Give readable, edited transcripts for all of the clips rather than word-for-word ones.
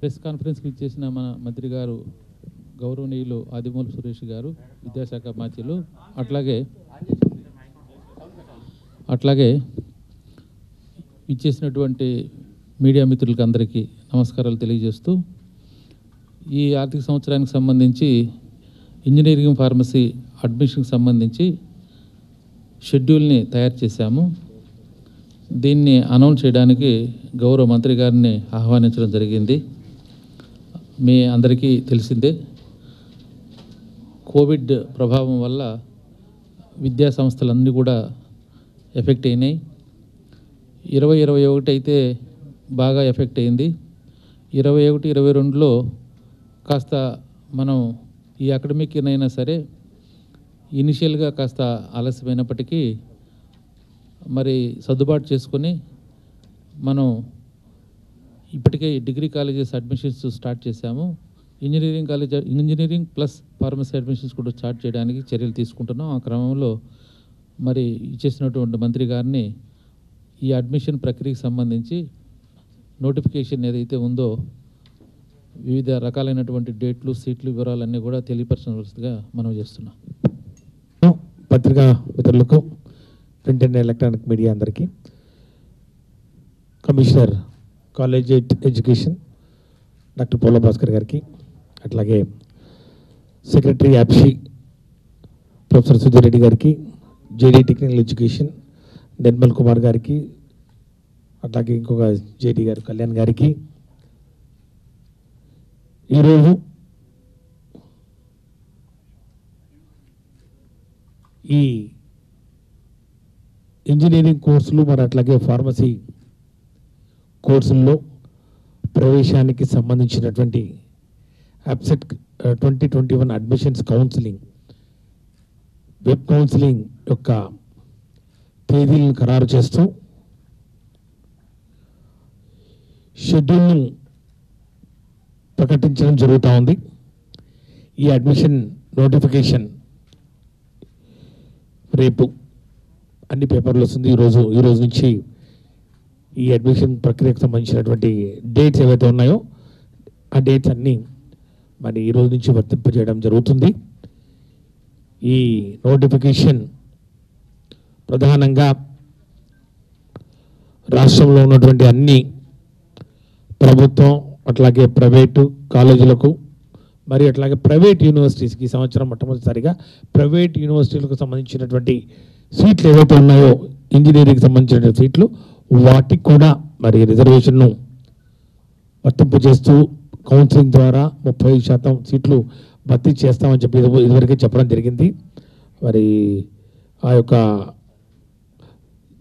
Press కాన్ఫరెన్స్కి ఇచ్చేసిన మన మంత్రి గారు గౌరవనీయులు ఆదిమూలపు సురేష్ గారు, విద్యాశాఖ మంత్రులు, అట్లాగే ఇచ్చేసినటువంటి మీడియా మిత్రులకి అందరికీ నమస్కారాలు తెలియజేస్తూ, ఈ ఆర్థిక సంవత్సరానికి సంబంధించి ఇంజనీరింగ్ ఫార్మసీ అడ్మిషన్కి సంబంధించి షెడ్యూల్ని తయారు చేశాము. దీన్ని అనౌన్స్ చేయడానికి గౌరవ మంత్రి గారిని ఆహ్వానించడం జరిగింది. మీ అందరికీ తెలిసిందే, కోవిడ్ ప్రభావం వల్ల విద్యా సంస్థలన్నీ కూడా ఎఫెక్ట్ అయినాయి. 2021 అయితే బాగా ఎఫెక్ట్ అయింది. 21, 22లో కాస్త మనం ఈ అకాడమిక్ అయినా సరే ఇనిషియల్గా కాస్త ఆలస్యమైనప్పటికీ మరి సర్దుబాటు చేసుకొని మనం ఇప్పటికే డిగ్రీ కాలేజెస్ అడ్మిషన్స్ స్టార్ట్ చేశాము. ఇంజనీరింగ్ ప్లస్ ఫార్మసీ అడ్మిషన్స్ కూడా స్టార్ట్ చేయడానికి చర్యలు తీసుకుంటున్నాం. ఆ క్రమంలో మరి ఇచ్చేసినటువంటి మంత్రి గారిని ఈ అడ్మిషన్ ప్రక్రియకి సంబంధించి నోటిఫికేషన్ ఏదైతే ఉందో వివిధ రకాలైనటువంటి డేట్లు, సీట్లు వివరాలన్నీ కూడా తెలియపరచవలసిందిగా మనం చేస్తున్నాం. పత్రికా మిత్రులకు, ప్రింట్ అండ్ ఎలక్ట్రానిక్ మీడియా అందరికీ, commissioner college education doctor Pola Bhaskar గారికి, అట్లాగే సెక్రటరీ యాప్షి ప్రొఫెసర్ సుధీర్ రెడ్డి గారికి, JD technical education Nirmal Kumar గారికి, అట్లాగే ఇంకొక జేడీ గారు కళ్యాణ్ గారికి, ఈరోజు ఈ ఇంజనీరింగ్ కోర్సులు మరి అట్లాగే ఫార్మసీ కోర్సుల్లో ప్రవేశానికి సంబంధించినటువంటి upset 2021 admissions counselling, web counselling యొక్క తేదీలను ఖరారు చేస్తూ షెడ్యూల్ను ప్రకటించడం జరుగుతూ ఉంది. ఈ అడ్మిషన్ నోటిఫికేషన్ రేపు అన్ని పేపర్లు వస్తుంది. ఈరోజు నుంచి ఈ అడ్మిషన్ ప్రక్రియకు సంబంధించినటువంటి డేట్స్ ఏవైతే ఉన్నాయో ఆ డేట్స్ అన్నీ మరి ఈరోజు నుంచి వర్తింపజేయడం జరుగుతుంది. ఈ నోటిఫికేషన్ ప్రధానంగా రాష్ట్రంలో ఉన్నటువంటి అన్ని ప్రభుత్వం అట్లాగే ప్రైవేటు కాలేజీలకు మరి అట్లాగే ప్రైవేట్ యూనివర్సిటీస్కి ఈ సంవత్సరం మొట్టమొదటిసారిగా ప్రైవేట్ యూనివర్సిటీలకు సంబంధించినటువంటి సీట్లు ఏవైతే ఉన్నాయో ఇంజనీరింగ్కి సంబంధించిన సీట్లు వాటికి కూడా మరి రిజర్వేషన్ను వర్తింపజేస్తూ కౌన్సిలింగ్ ద్వారా 30% సీట్లు భర్తీ చేస్తామని చెప్పి ఇదివరకే చెప్పడం జరిగింది. మరి ఆ యొక్క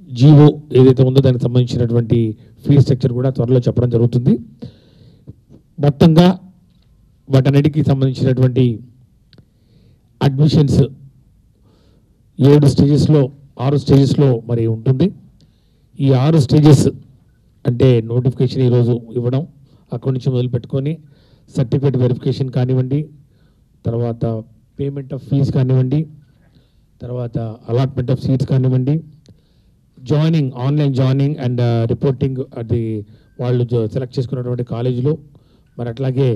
జీవో ఏదైతే ఉందో దానికి సంబంధించినటువంటి ఫీజ్ స్ట్రక్చర్ కూడా త్వరలో చెప్పడం జరుగుతుంది. మొత్తంగా వాటన్నిటికీ సంబంధించినటువంటి అడ్మిషన్స్ 6 స్టేజెస్లో మరి ఉంటుంది. ఈ 6 స్టేజెస్ అంటే నోటిఫికేషన్ ఈరోజు ఇవ్వడం, అక్కడి నుంచి మొదలు పెట్టుకొని సర్టిఫికేట్ వెరిఫికేషన్ కానివ్వండి, తర్వాత పేమెంట్ ఆఫ్ ఫీజ్ కానివ్వండి, తర్వాత అలాట్మెంట్ ఆఫ్ సీట్స్ కానివ్వండి, joining, online joining and reporting అది వాళ్ళు సెలెక్ట్ చేసుకున్నటువంటి కాలేజీలో, మరి అట్లాగే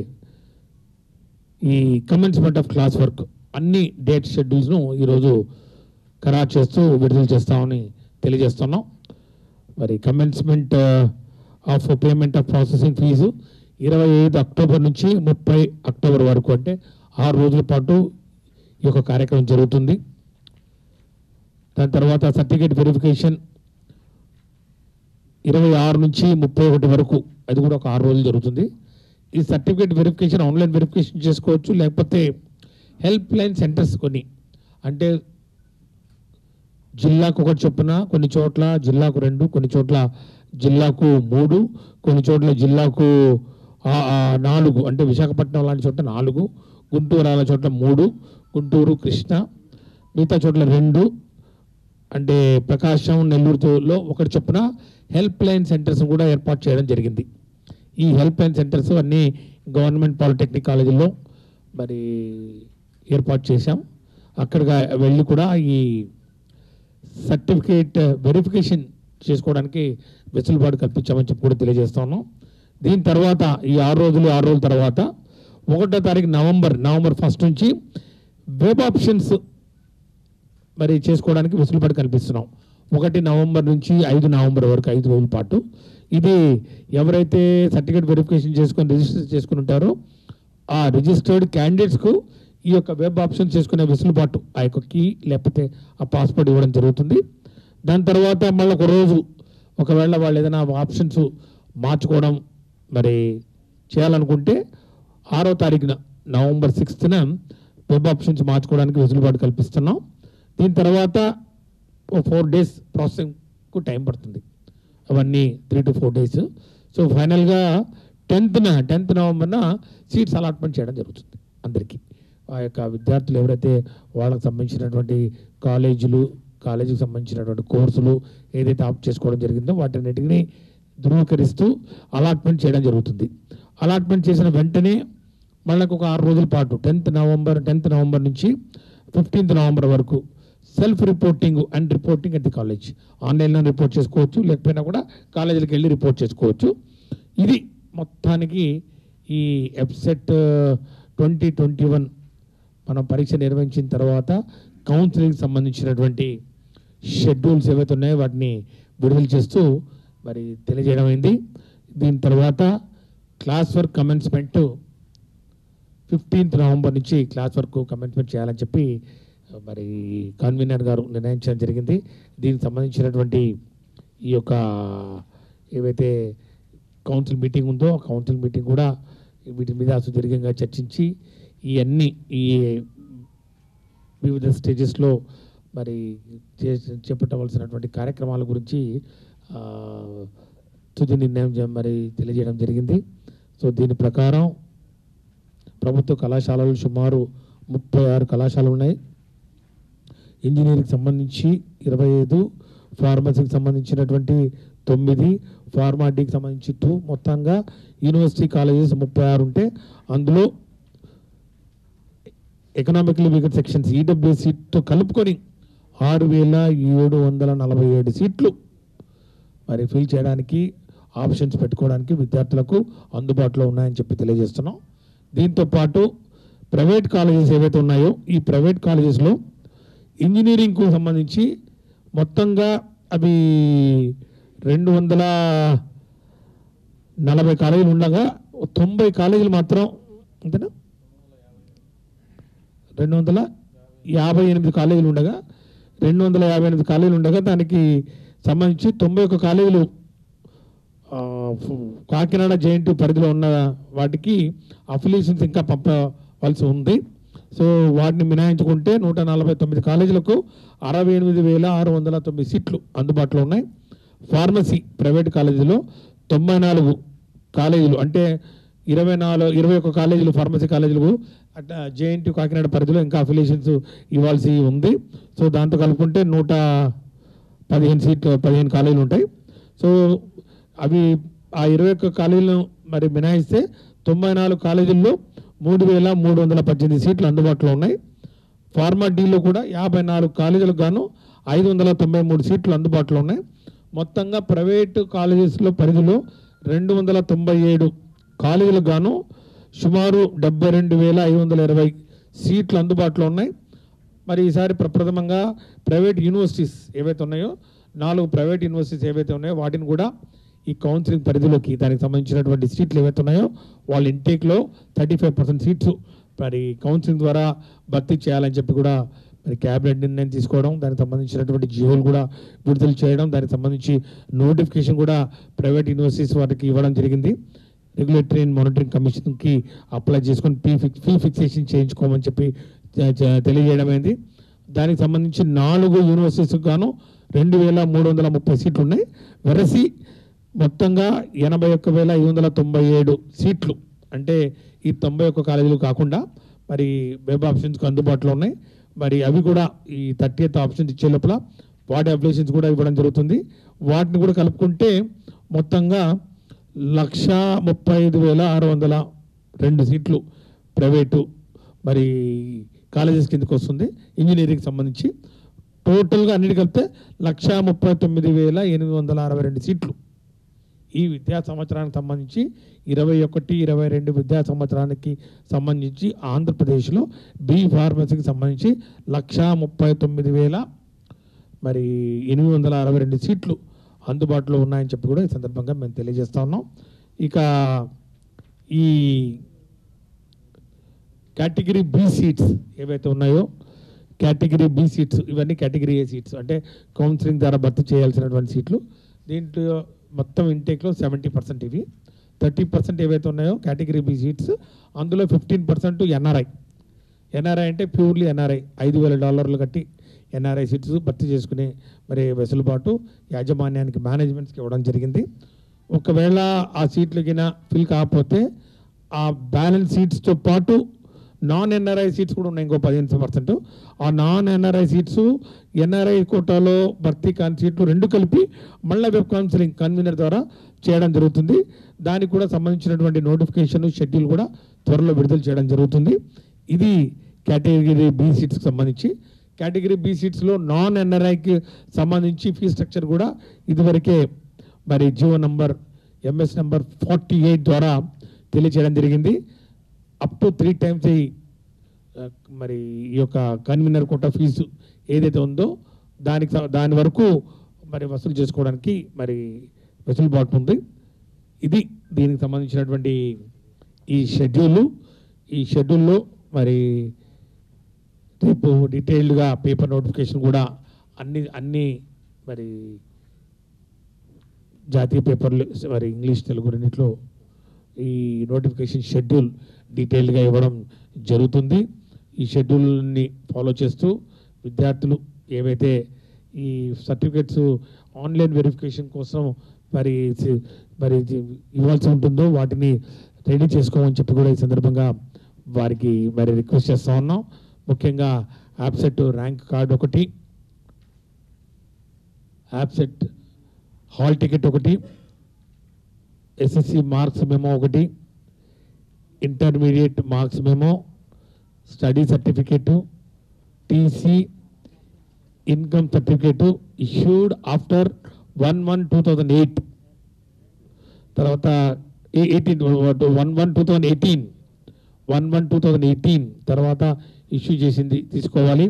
ఈ కమెన్స్మెంట్ ఆఫ్ క్లాస్ వర్క్ అన్ని డేట్ షెడ్యూల్స్ను ఈరోజు ఖరారు చేస్తూ విడుదల చేస్తామని తెలియజేస్తున్నాం. మరి commencement of payment of processing fee 25 October నుంచి 30 అక్టోబర్ వరకు, అంటే 6 రోజుల పాటు ఈ యొక్క కార్యక్రమం జరుగుతుంది. దాని తర్వాత సర్టిఫికేట్ వెరిఫికేషన్ 26 నుంచి 31 వరకు, అది కూడా ఒక 6 రోజులు జరుగుతుంది. ఈ సర్టిఫికేట్ వెరిఫికేషన్ ఆన్లైన్ వెరిఫికేషన్ చేసుకోవచ్చు, లేకపోతే హెల్ప్ లైన్ సెంటర్స్ కొన్ని, అంటే జిల్లాకు ఒకటి చొప్పున, కొన్ని చోట్ల జిల్లాకు 2, కొన్ని చోట్ల జిల్లాకు 3, కొన్ని చోట్ల జిల్లాకు 4, అంటే విశాఖపట్నం లాంటి చోట్ల 4, గుంటూరు అలాంటి చోట్ల 3, గుంటూరు, కృష్ణా, మిగతా చోట్ల 2, అంటే ప్రకాశం, నెల్లూరులో ఒకటి చొప్పున హెల్ప్ లైన్ సెంటర్స్ కూడా ఏర్పాటు చేయడం జరిగింది. ఈ హెల్ప్ లైన్ సెంటర్స్ అన్నీ గవర్నమెంట్ పాలిటెక్నిక్ కాలేజీల్లో మరి ఏర్పాటు చేశాం. అక్కడికి వెళ్ళి కూడా ఈ సర్టిఫికేట్ వెరిఫికేషన్ చేసుకోవడానికి వెసులుబాటు కల్పించామని చెప్పి కూడా తెలియజేస్తా ఉన్నాం. దీని తర్వాత ఈ 6 రోజుల తర్వాత 1వ తారీఖు నవంబర్ 1 నుంచి వెబ్ ఆప్షన్స్ మరి చేసుకోవడానికి వెసులుబాటు కల్పిస్తున్నాం. 1 నవంబర్ నుంచి 5 నవంబర్ వరకు 5 రోజుల పాటు. ఇది ఎవరైతే సర్టిఫికేట్ వెరిఫికేషన్ చేసుకొని రిజిస్టర్ చేసుకుని ఉంటారో ఆ రిజిస్టర్డ్ క్యాండిడేట్స్కు ఈ యొక్క వెబ్ ఆప్షన్ చేసుకునే వెసులుబాటు ఆ యొక్క కీ లేకపోతే ఆ పాస్వర్డ్ ఇవ్వడం జరుగుతుంది. దాని తర్వాత మళ్ళీ ఒక రోజు ఒకవేళ వాళ్ళు ఏదైనా ఆప్షన్స్ మార్చుకోవడం మరి చేయాలనుకుంటే 6వ తారీఖున నవంబర్ 6న వెబ్ ఆప్షన్స్ మార్చుకోవడానికి వెసులుబాటు కల్పిస్తున్నాం. దీని తర్వాత 4 days ప్రాసెసింగ్కు టైం పడుతుంది. అవన్నీ 3 to 4 days. సో ఫైనల్గా 10th నవంబర్న సీట్స్ అలాట్మెంట్ చేయడం జరుగుతుంది అందరికీ. ఆ యొక్క విద్యార్థులు ఎవరైతే వాళ్ళకి సంబంధించినటువంటి కాలేజీకి సంబంధించినటువంటి కోర్సులు ఏదైతే ఆప్ట్ చేసుకోవడం జరిగిందో వాటన్నిటిని ధృవీకరిస్తూ అలాట్మెంట్ చేయడం జరుగుతుంది. అలాట్మెంట్ చేసిన వెంటనే మళ్ళీ ఒక 6 రోజుల పాటు 10th నవంబర్ నుంచి 15th నవంబర్ వరకు self reporting and reporting at the college. ఆన్లైన్లో రిపోర్ట్ చేసుకోవచ్చు, లేకపోయినా కూడా కాలేజీలకు వెళ్ళి రిపోర్ట్ చేసుకోవచ్చు. ఇది మొత్తానికి ఈ ఎఫ్సెట్ 2021 మనం పరీక్ష నిర్వహించిన తర్వాత కౌన్సిలింగ్ సంబంధించినటువంటి షెడ్యూల్స్ ఏవైతే ఉన్నాయో వాటిని విడుదల చేస్తూ మరి తెలియజేయడం అయింది. దీని తర్వాత class work commencement 15th November నుంచి క్లాస్ వర్క్ కమెన్స్మెంట్ చేయాలని చెప్పి మరి కన్వీనర్ గారు నిర్ణయించడం జరిగింది. దీనికి సంబంధించినటువంటి ఈ యొక్క ఏవైతే కౌన్సిల్ మీటింగ్ ఉందో ఆ కౌన్సిల్ మీటింగ్ కూడా వీటి మీద సుదీర్ఘంగా చర్చించి ఈ వివిధ స్టేజెస్లో మరి చేపట్టవలసినటువంటి కార్యక్రమాల గురించి తుది నిర్ణయం మరి తెలియజేయడం జరిగింది. సో దీని ప్రకారం ప్రభుత్వ కళాశాలలు సుమారు 36 కళాశాలలు ఉన్నాయి. ఇంజనీరింగ్కి సంబంధించి 25, ఫార్మసీకి సంబంధించినటువంటి 9, ఫార్మా డీకి సంబంధించి 2, మొత్తంగా యూనివర్సిటీ కాలేజెస్ 36 ఉంటే అందులో ఎకనామికలీ వీకర్ సెక్షన్స్ ఈడబ్ల్యూఎస్ సీట్తో కలుపుకొని 6,747 సీట్లు మరి ఫిల్ చేయడానికి ఆప్షన్స్ పెట్టుకోవడానికి విద్యార్థులకు అందుబాటులో ఉన్నాయని చెప్పి తెలియజేస్తున్నాం. దీంతో పాటు ప్రైవేట్ కాలేజెస్ ఏవైతే ఉన్నాయో ఈ ప్రైవేట్ కాలేజెస్లో ఇంజనీరింగ్కు సంబంధించి మొత్తంగా అవి 240 కాలేజీలు ఉండగా 90 కాలేజీలు మాత్రం అంతేనా 258 కాలేజీలు ఉండగా 258 కాలేజీలు ఉండగా దానికి సంబంధించి 91 కాలేజీలు కాకినాడ జేఎన్టీ పరిధిలో ఉన్న వాటికి అఫిలియేషన్స్ ఇంకా పంపవలసి ఉంది. సో వాటిని మినహాయించుకుంటే 149 కాలేజీలకు 68,609 సీట్లు అందుబాటులో ఉన్నాయి. ఫార్మసీ ప్రైవేట్ కాలేజీలో 94 కాలేజీలు అంటే 21 కాలేజీలు ఫార్మసీ కాలేజీలు అట్లా జేఎన్టీ కాకినాడ పరిధిలో ఇంకా అఫిలియేషన్స్ ఇవ్వాల్సి ఉంది. సో దాంతో కలుపుకుంటే 115 కాలేజీలు ఉంటాయి. సో అవి ఆ 21 కాలేజీలను మరి మినహాయిస్తే 94 కాలేజీల్లో 3,318 సీట్లు అందుబాటులో ఉన్నాయి. ఫార్మా డీలో కూడా 54 కాలేజీలకు గాను 593 సీట్లు అందుబాటులో ఉన్నాయి. మొత్తంగా ప్రైవేటు కాలేజెస్లో పరిధిలో 297 కాలేజీలకు గాను సుమారు 72,520 సీట్లు అందుబాటులో ఉన్నాయి. మరి ఈసారి ప్రప్రథమంగా ప్రైవేట్ యూనివర్సిటీస్ ఏవైతే ఉన్నాయో 4 ప్రైవేట్ యూనివర్సిటీస్ ఏవైతే ఉన్నాయో వాటిని కూడా ఈ కౌన్సిలింగ్ పరిధిలోకి దానికి సంబంధించినటువంటి సీట్లు ఏవైతే ఉన్నాయో వాళ్ళ ఇంటేక్లో 35% సీట్స్ మరి కౌన్సిలింగ్ ద్వారా భర్తీ చేయాలని చెప్పి కూడా మరి క్యాబినెట్ నిర్ణయం తీసుకోవడం, దానికి సంబంధించినటువంటి జియోలు కూడా విడుదల చేయడం, దానికి సంబంధించి నోటిఫికేషన్ కూడా ప్రైవేట్ యూనివర్సిటీస్ వాటికి ఇవ్వడం జరిగింది. రెగ్యులేటరీ అండ్ మానిటరింగ్ కమిషన్కి అప్లై చేసుకొని ఫీ ఫిక్సేషన్ చేయించుకోమని చెప్పి తెలియజేయడమైంది. దానికి సంబంధించి 4 యూనివర్సిటీస్కి గాను 2,330 సీట్లు ఉన్నాయి. వెరసి మొత్తంగా 81,597 సీట్లు అంటే ఈ 91 కాలేజీలు కాకుండా మరి వెబ్ ఆప్షన్స్కి అందుబాటులో ఉన్నాయి. మరి అవి కూడా ఈ 30th ఆప్షన్స్ ఇచ్చే లోపల వాటి అప్లికేషన్స్ కూడా ఇవ్వడం జరుగుతుంది. వాటిని కూడా కలుపుకుంటే మొత్తంగా 135,602 సీట్లు ప్రైవేటు మరి కాలేజెస్ కిందకి వస్తుంది. ఇంజనీరింగ్కి సంబంధించి టోటల్గా అన్నిటి కలిపితే 139,862 సీట్లు ఈ విద్యా సంవత్సరానికి సంబంధించి 21-22 విద్యా సంవత్సరానికి సంబంధించి ఆంధ్రప్రదేశ్లో బి ఫార్మసీకి సంబంధించి 1,39,000 మరి 862 సీట్లు అందుబాటులో ఉన్నాయని చెప్పి కూడా ఈ సందర్భంగా మేము తెలియజేస్తా ఉన్నాం. ఇక ఈ కేటగిరీ బి సీట్స్ ఏవైతే ఉన్నాయో, కేటగిరీ బి సీట్స్ ఇవన్నీ కేటగిరీ ఏ సీట్స్ అంటే కౌన్సిలింగ్ ద్వారా భర్తీ చేయాల్సినటువంటి సీట్లు. దీంట్లో మొత్తం ఇంటేక్లో 70% ఇవి, 30% ఏవైతే ఉన్నాయో కేటగిరీ బి సీట్స్, అందులో 15% ఎన్ఆర్ఐ అంటే ప్యూర్లీ ఎన్ఆర్ఐ $5,000 కట్టి ఎన్ఆర్ఐ సీట్స్ భర్తీ చేసుకునే మరి వెసులుబాటు యాజమాన్యానికి మేనేజ్మెంట్స్కి ఇవ్వడం జరిగింది. ఒకవేళ ఆ సీట్లు కింద ఫిల్ కాకపోతే ఆ బ్యాలెన్స్ సీట్స్తో పాటు నాన్ ఎన్ఆర్ఐ సీట్స్ కూడా ఉన్నాయి, ఇంకో 15%. ఆ నాన్ ఎన్ఆర్ఐ సీట్స్ ఎన్ఆర్ఐ కోటాలో భర్తీ కాని సీట్లు రెండు కలిపి మళ్ళీ వెబ్ కౌన్సిలింగ్ కన్వీనర్ ద్వారా చేయడం జరుగుతుంది. దానికి కూడా సంబంధించినటువంటి నోటిఫికేషన్ షెడ్యూల్ కూడా త్వరలో విడుదల చేయడం జరుగుతుంది. ఇది కేటగిరీ బి సీట్స్కి సంబంధించి. కేటగిరీ బి సీట్స్లో నాన్ ఎన్ఆర్ఐకి సంబంధించి ఫీ స్ట్రక్చర్ కూడా ఇదివరకే మరి జియో నంబర్ MS నంబర్ 48 ద్వారా తెలియజేయడం జరిగింది. అప్ టు 3 times మరి ఈ యొక్క కన్వీనర్ కోటా ఫీజు ఏదైతే ఉందో దాని వరకు మరి వసూలు చేసుకోవడానికి మరి వెసులుబాటు ఉంది. ఇది దీనికి సంబంధించినటువంటి ఈ షెడ్యూల్లో మరి రేపు డీటెయిల్డ్గా పేపర్ నోటిఫికేషన్ కూడా అన్ని మరి జాతీయ పేపర్లు మరి ఇంగ్లీష్ తెలుగు రెండిట్లో ఈ నోటిఫికేషన్ షెడ్యూల్ డీటెయిల్డ్గా ఇవ్వడం జరుగుతుంది. ఈ షెడ్యూల్ని ఫాలో చేస్తూ విద్యార్థులు ఏవైతే ఈ సర్టిఫికేట్స్ ఆన్లైన్ వెరిఫికేషన్ కోసం మరి ఇవ్వాల్సి ఉంటుందో వాటిని రెడీ చేసుకోమని చెప్పి కూడా ఈ సందర్భంగా వారికి మరి రిక్వెస్ట్ చేస్తూ ఉన్నాం. ముఖ్యంగా యాప్సెట్ ర్యాంక్ కార్డ్ ఒకటి, యాప్సెట్ హాల్ టికెట్ ఒకటి, SSC మార్క్స్ మెమో ఒకటి, intermediate marks memo, study certificate, TC, income certificate issued after 1/1/2008, తర్వాత 1/1/2018 తర్వాత ఇష్యూ చేసింది తీసుకోవాలి.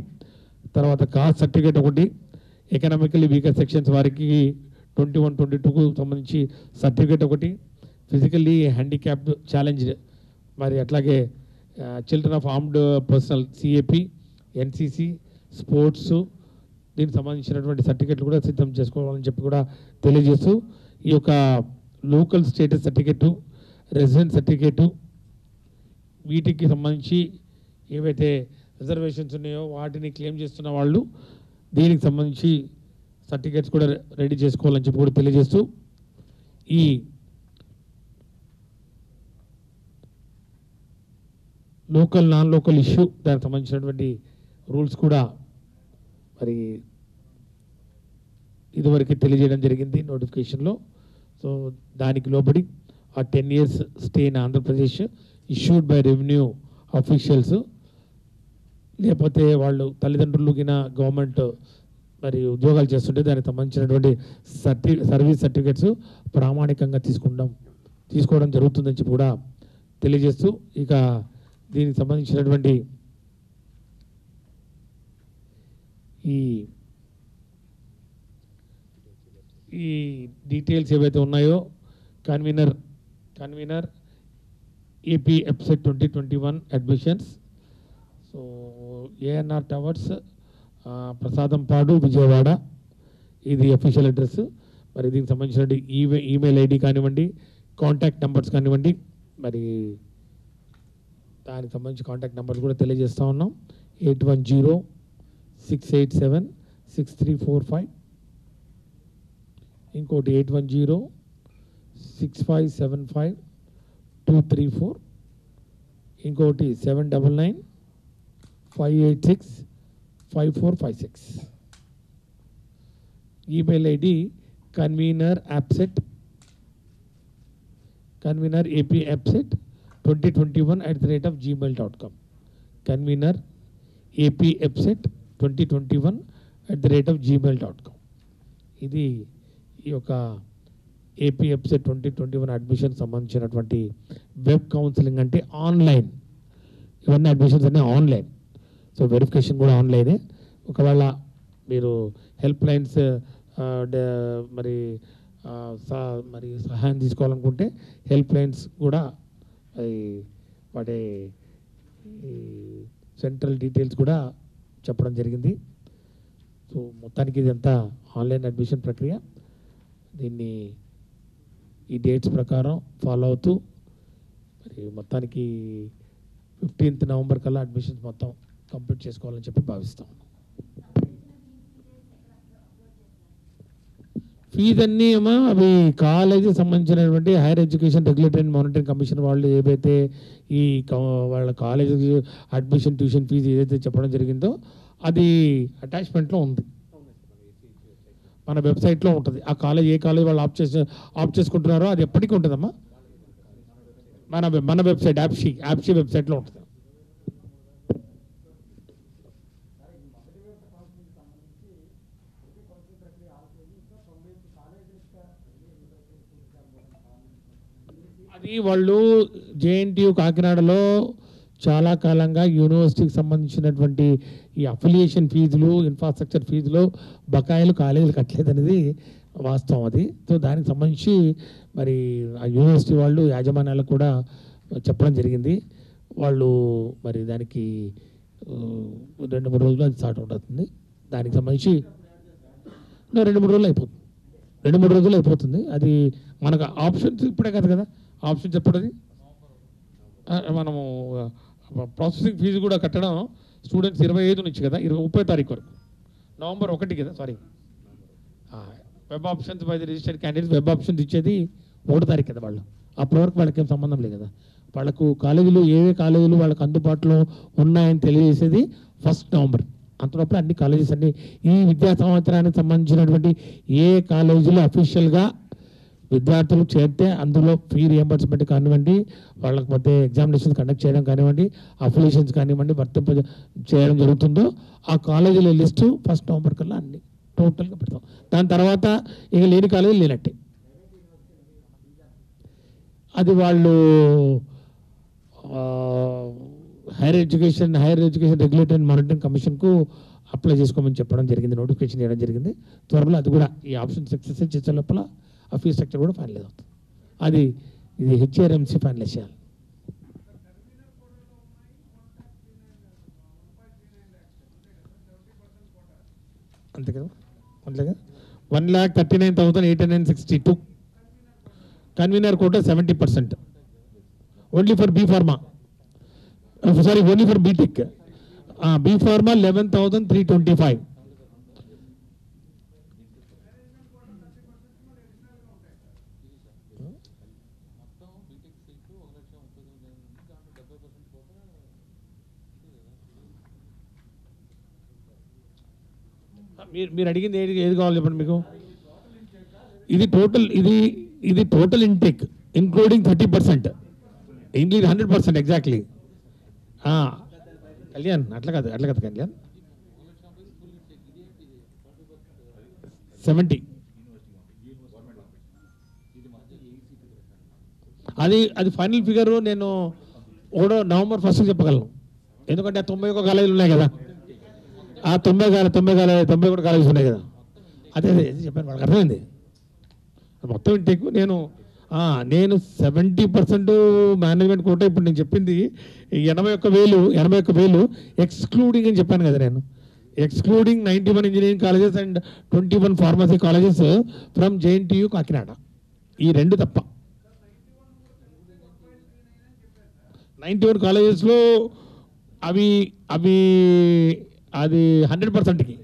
తర్వాత కాస్ట్ సర్టిఫికేట్ ఒకటి, ఎకనామికల్లీ వీకర్ సెక్షన్స్ వారికి 21-22కు సంబంధించి సర్టిఫికేట్ ఒకటి, ఫిజికల్లీ హ్యాండిక్యాప్డ్ ఛాలెంజ్డ్ మరి అట్లాగే children of armed personal CAP, NCC, sports దీనికి సంబంధించినటువంటి సర్టిఫికేట్లు కూడా సిద్ధం చేసుకోవాలని చెప్పి కూడా తెలియజేస్తూ ఈ యొక్క local status certificate, resident certificate వీటికి సంబంధించి ఏవైతే రిజర్వేషన్స్ ఉన్నాయో వాటిని క్లెయిమ్ చేస్తున్న వాళ్ళు దీనికి సంబంధించి సర్టిఫికేట్స్ కూడా రెడీ చేసుకోవాలని చెప్పి కూడా తెలియజేస్తూ ఈ లోకల్ నాన్ లోకల్ ఇష్యూ దానికి సంబంధించినటువంటి రూల్స్ కూడా మరి ఇదివరకు తెలియజేయడం జరిగింది నోటిఫికేషన్లో. సో దానికి లోబడి ఆ 10 years stay in Andhra Pradesh issued by revenue officials, లేకపోతే వాళ్ళు తల్లిదండ్రులు కింద గవర్నమెంట్ మరి ఉద్యోగాలు చేస్తుంటే దానికి సంబంధించినటువంటి సర్వీస్ సర్టిఫికేట్స్ ప్రామాణికంగా తీసుకోవడం జరుగుతుందని చెప్పి కూడా తెలియజేస్తూ ఇక దీనికి సంబంధించినటువంటి ఈ డీటెయిల్స్ ఏవైతే ఉన్నాయో convener AP EPSET 2021 admissions. So ANR towers, Prasadampadu, Vijayawada ఇది అఫీషియల్ అడ్రస్. మరి దీనికి సంబంధించిన ఈమెయిల్ ID కానివ్వండి, కాంటాక్ట్ నెంబర్స్ కానివ్వండి, మరి దానికి సంబంధించి కాంటాక్ట్ నెంబర్స్ కూడా తెలియజేస్తూ ఉన్నాం. 8106876345, ఇంకోటి 8106575234, ఇంకోటి 7995865456. Email ID convener AP EPSET 2021@gmail.com, convener AP EPSET 2021@gmail.com. ఇది ఈ యొక్క ఏపీఎఫ్సీ 2021 అడ్మిషన్ సంబంధించినటువంటి వెబ్ కౌన్సిలింగ్ అంటే ఆన్లైన్, ఇవన్నీ అడ్మిషన్స్ అన్నీ ఆన్లైన్. సో వెరిఫికేషన్ కూడా ఆన్లైనే. ఒకవేళ మీరు హెల్ప్ లైన్స్ మరి మరి సహాయం తీసుకోవాలనుకుంటే హెల్ప్ లైన్స్ కూడా వాటి సెంట్రల్ డీటెయిల్స్ కూడా చెప్పడం జరిగింది. సో మొత్తానికి ఇదంతా ఆన్లైన్ అడ్మిషన్ ప్రక్రియ. దీన్ని ఈ డేట్స్ ప్రకారం ఫాలో అవుతూ మరి మొత్తానికి 15th నవంబర్ కల్లా అడ్మిషన్స్ మొత్తం కంప్లీట్ చేసుకోవాలని చెప్పి భావిస్తాం. ఫీజు అన్నీ ఏమో అవి కాలేజీకి సంబంధించినటువంటి higher education regulatory and monitoring commission వాళ్ళు ఏవైతే ఈ వాళ్ళ కాలేజీ అడ్మిషన్ ట్యూషన్ ఫీజు ఏదైతే చెప్పడం జరిగిందో అది అటాచ్మెంట్లో ఉంది, మన వెబ్సైట్లో ఉంటుంది. ఆ కాలేజ్ ఏ కాలేజ్ వాళ్ళు ఆప్ట్ చేసుకుంటున్నారో అది ఎప్పటికీ ఉంటుందమ్మా. మన వెబ్సైట్ యాప్షీ వెబ్సైట్లో ఉంటుంది. అది వాళ్ళు జేఎన్టీయు కాకినాడలో చాలా కాలంగా యూనివర్సిటీకి సంబంధించినటువంటి ఈ అఫిలియేషన్ ఫీజులు, ఇన్ఫ్రాస్ట్రక్చర్ ఫీజులు బకాయిలు కాలేజీలు కట్టలేదనేది వాస్తవం. అది సో దానికి సంబంధించి మరి ఆ యూనివర్సిటీ వాళ్ళు యాజమాన్యాలకు కూడా చెప్పడం జరిగింది. వాళ్ళు మరి దానికి 2-3 రోజులు అది స్టార్ట్ అవుతుంది. దానికి సంబంధించి 2-3 రోజులు అయిపోతుంది. 2-3 రోజులు అయిపోతుంది. అది మనకు ఆప్షన్స్ ఇప్పుడే కదా ఆప్షన్స్ ఎప్పుడది మనము ప్రాసెసింగ్ ఫీజు కూడా కట్టడం స్టూడెంట్స్ 25 నుంచి కదా 30 తారీఖు వరకు, నవంబర్ 1 కదా sorry. Web options by the registered candidates web options ఇచ్చేది 1 తారీఖు కదా. వాళ్ళు అప్పటి వరకు వాళ్ళకి ఏం సంబంధం లేదు కదా. వాళ్ళకు కాలేజీలు ఏవే కాలేజీలు వాళ్ళకు అందుబాటులో ఉన్నాయని తెలియజేసేది 1 నవంబర్. అంతలోపల అన్ని కాలేజెస్ అన్ని ఈ విద్యా సంవత్సరానికి సంబంధించినటువంటి ఏ కాలేజీలు అఫీషియల్గా విద్యార్థులు చేరితే అందులో ఫీ రియంబర్స్మెంట్ కానివ్వండి, వాళ్ళకి మధ్య ఎగ్జామినేషన్స్ కండక్ట్ చేయడం కానివ్వండి, అఫిలియేషన్స్ కానివ్వండి వర్తింప చేయడం జరుగుతుందో ఆ కాలేజీల లిస్టు 1 నవంబర్ కల్లా అన్ని టోటల్గా పెడతాం. దాని తర్వాత ఇక లేని కాలేజీలు లేనట్టే. అది వాళ్ళు higher education regulatory and monitoring కమిషన్కు అప్లై చేసుకోమని చెప్పడం జరిగింది, నోటిఫికేషన్ చేయడం జరిగింది. త్వరలో అది కూడా ఈ ఆప్షన్ సక్సెస్ చేసే లోపల ఆ ఫీ స్ట్రక్చర్ కూడా ఫైనలైజ్ అవుతుంది. అది ఇది హెచ్ఆర్ఎంసీ ఫైనలైజ్ చేయాలి. అంతే కదా, అంతే కదా. 1,39,862 convenor quota 70%, only for B pharma, sorry only for BTech. B pharma 11,325. మీరు అడిగింది ఏది కావాలి చెప్పండి మీకు. ఇది total intake including 30%, including 100% exactly. Kalyan అట్లా కాదు కళ్యాణ్ 70. అది ఫైనల్ ఫిగర్ నేను నవంబర్ 1 చెప్పగలను. ఎందుకంటే ఆ 91 కాలేజీలు ఉన్నాయి కదా, ఆ 90 కూడా కాలేజీస్ ఉన్నాయి కదా. అదే చెప్పాను, వాళ్ళకి అర్థమైంది. మొత్తం ఇంటేక్ నేను 70% మేనేజ్మెంట్ కోటా. ఇప్పుడు నేను చెప్పింది 81,000 ఎక్స్క్లూడింగ్ అని చెప్పాను కదా నేను. Excluding 91 engineering colleges and 21 pharmacy colleges from JNTU Kakinada. ఈ 2 తప్ప 91 కాలేజెస్లో అది 100%కి